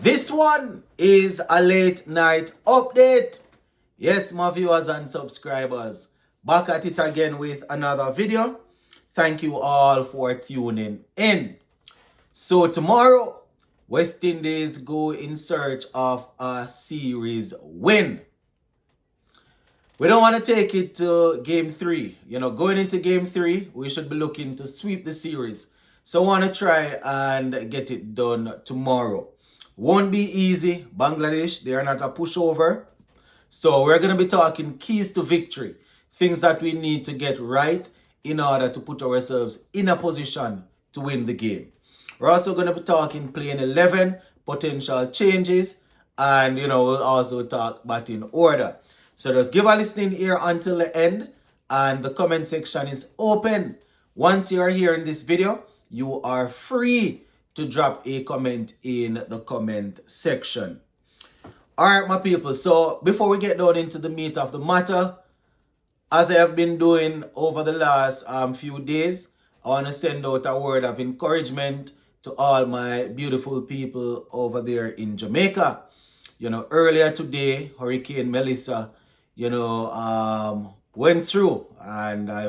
This one is a late night update. Yes, my viewers and subscribers, back at it again with another video. Thank you all for tuning in. So tomorrow, West Indies go in search of a series win. We don't want to take it to game 3. Going into game 3, we should be looking to sweep the series. So I want to try and get it done tomorrow. Won't be easy. Bangladesh, they are not a pushover. So we're going to be talking keys to victory. Things that we need to get right in order to put ourselves in a position to win the game. We're also going to be talking playing 11, potential changes, and we'll also talk batting order. So just give a listening ear until the end, and the comment section is open. Once you are hearing this video, you are free to drop a comment in the comment section. All right, my people. So before we get down into the meat of the matter, as I have been doing over the last few days, I want to send out a word of encouragement to all my beautiful people over there in Jamaica. Earlier today, Hurricane Melissa, went through, and I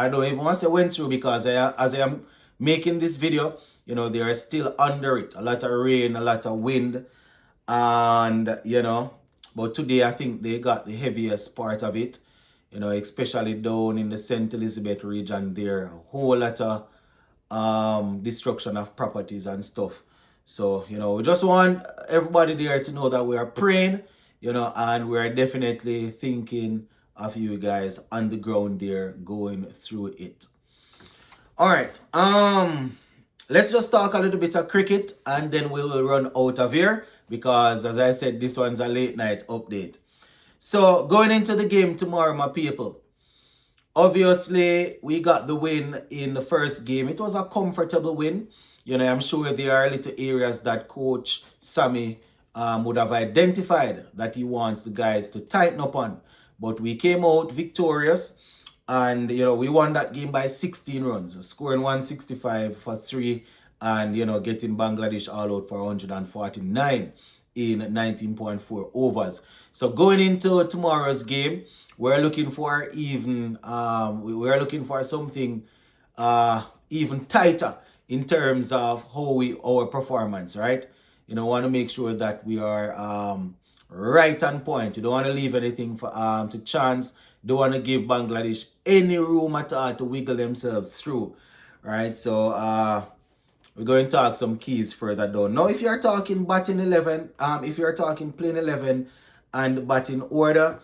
don't even want to say went through, because as I am making this video, they are still under it. A lot of rain, a lot of wind, and but today I think they got the heaviest part of it, especially down in the St. Elizabeth region. There a whole lot of destruction of properties and stuff. So we just want everybody there to know that we are praying, and we are definitely thinking of you guys on the ground there going through it. All right, let's just talk a little bit of cricket, and then we will run out of here, because as I said, this one's a late night update. So going into the game tomorrow, my people, obviously we got the win in the first game. It was a comfortable win. I'm sure there are little areas that Coach Sammy would have identified that he wants the guys to tighten up on. But we came out victorious, and we won that game by 16 runs, scoring 165 for 3, and getting Bangladesh all out for 149 in 19.4 overs. So going into tomorrow's game, we're looking for we're looking for something even tighter in terms of our performance, right? Want to make sure that we are right on point. You don't want to leave anything for to chance. Don't want to give Bangladesh any room at all to wiggle themselves through, right? So we're going to talk some keys further down. Now, if you're talking batting 11, if you're talking playing 11 and batting order,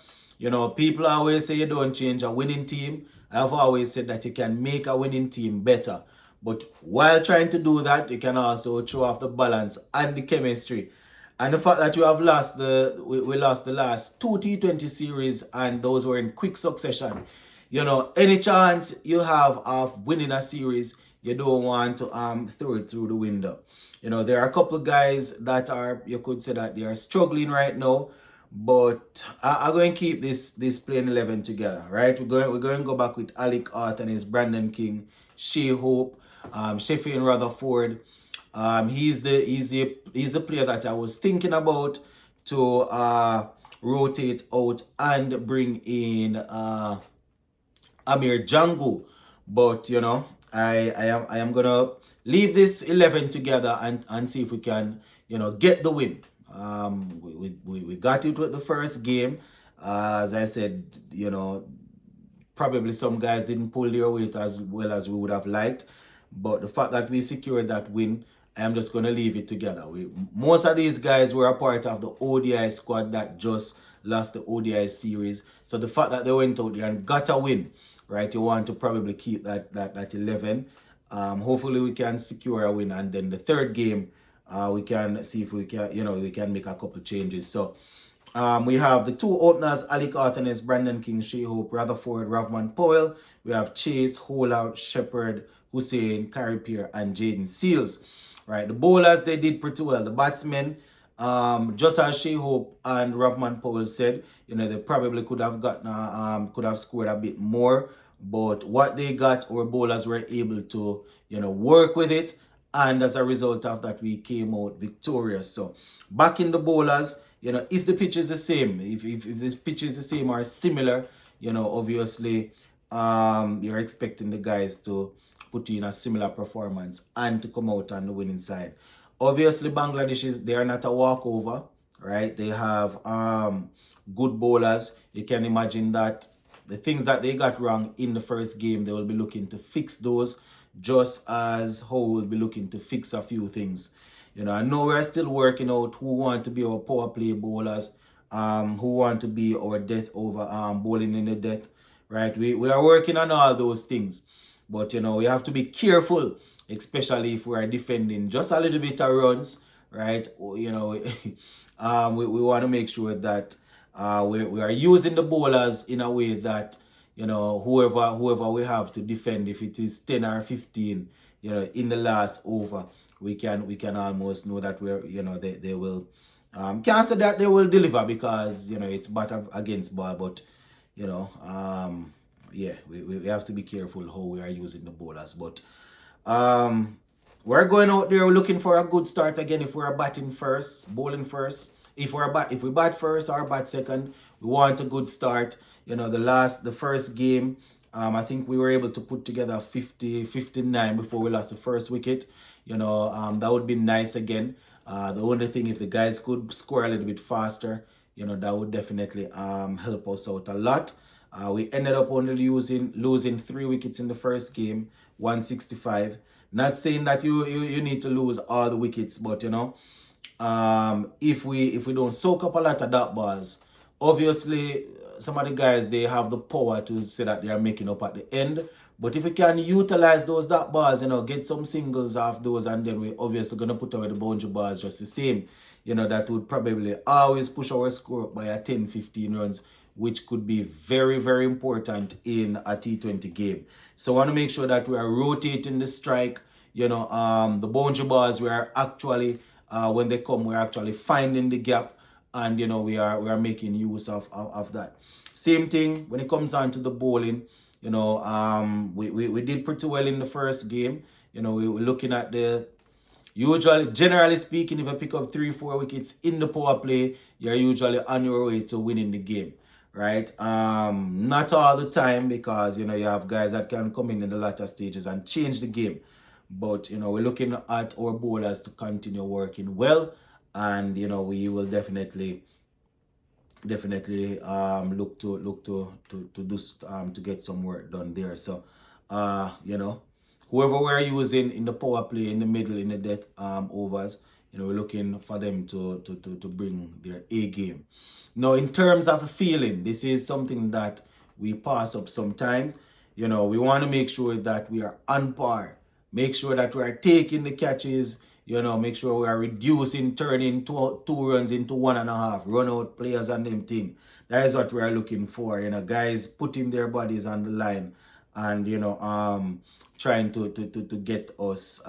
people always say you don't change a winning team. I've always said that you can make a winning team better. But while trying to do that, you can also throw off the balance and the chemistry. And the fact that we lost the last 2 T20 series, and those were in quick succession. Any chance you have of winning a series, you don't want to throw it through the window. There are a couple of guys that you could say that they are struggling right now, but I'm going to keep this playing 11 together, right? We're going to go back with Alec Arthur and his Brandon King, Shea Hope, Sheffield Rutherford. He's the player that I was thinking about to rotate out and bring in Amir Django, but I am gonna leave this 11 together and see if we can get the win. We got it with the first game. As I said, probably some guys didn't pull their weight as well as we would have liked, but the fact that we secured that win, I'm just going to leave it together. Most of these guys were a part of the ODI squad that just lost the ODI series. So the fact that they went out there and got a win, right? You want to probably keep that 11. Hopefully we can secure a win, and then the third game, we can see if we can, we can make a couple changes. So we have the two openers, Alec Arthanes, Brandon King, Shea Hope, Rutherford, Ravman Powell. We have Chase, Hola, Shepherd, Hussein, Carey Pierre, and Jaden Seals. Right, the bowlers, they did pretty well. The batsmen, just as Shea Hope and Ravman Powell said, they probably could have gotten, could have scored a bit more. But what they got, our bowlers were able to, work with it and as a result of that, we came out victorious. So back in the bowlers, if the pitch is the same, if the pitch is the same or similar, obviously you're expecting the guys to put in a similar performance and to come out on the winning side. Obviously, Bangladesh they are not a walkover, right? They have good bowlers. You can imagine that the things that they got wrong in the first game, they will be looking to fix those, just as Hull will be looking to fix a few things. I know we're still working out who want to be our power play bowlers, who want to be our death over bowling in the death, right? We are working on all those things, but we have to be careful, especially if we are defending just a little bit of runs, right? We want to make sure that we are using the bowlers in a way that whoever we have to defend, if it is 10 or 15, in the last over, we can almost know that they will can't say that they will deliver, because it's batter against ball, but yeah, we have to be careful how we are using the bowlers. But we're going out there looking for a good start again. If we're batting first, bowling first, if we bat first or bat second, we want a good start. The first game, I think we were able to put together 59 before we lost the first wicket. That would be nice again. The only thing, if the guys could score a little bit faster, that would definitely help us out a lot. We ended up only losing 3 wickets in the first game, 165. Not saying that you need to lose all the wickets, but if we don't soak up a lot of dot balls, obviously some of the guys, they have the power to say that they are making up at the end. But if we can utilize those dot balls, get some singles off those, and then we're obviously going to put away the boundary balls just the same, that would probably always push our score up by a 10-15 runs, which could be very, very important in a T20 game. So I want to make sure that we are rotating the strike. The boundary balls, we are actually, when they come, we're actually finding the gap, and we are making use of that. Same thing when it comes on to the bowling. We did pretty well in the first game. We were looking at generally speaking, if you pick up 3-4 wickets in the power play, you're usually on your way to winning the game, right? Not all the time, because you have guys that can come in the latter stages and change the game. But we're looking at our bowlers to continue working well, and we will definitely look to do to get some work done there. So whoever we're using in the power play, in the middle, in the death overs, we're looking for them to bring their A game. Now, in terms of feeling, this is something that we pass up sometimes. We want to make sure that we are on par, make sure that we are taking the catches, make sure we are reducing, turning two runs into 1.5, run out players and them thing. That is what we are looking for, guys putting their bodies on the line, and trying to get us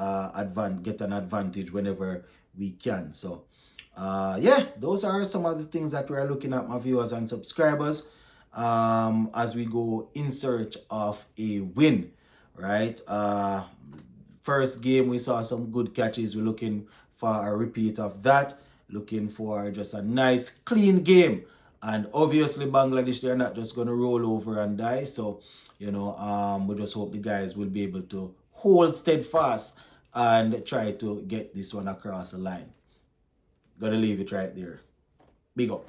get an advantage whenever we can. So yeah, those are some of the things that we are looking at, my viewers and subscribers, as we go in search of a win, right? First game, we saw some good catches. We're looking for a repeat of that. Looking for just a nice, clean game. And obviously, Bangladesh, they're not just going to roll over and die. So, we just hope the guys will be able to hold steadfast and try to get this one across the line. Gonna leave it right there. Big up.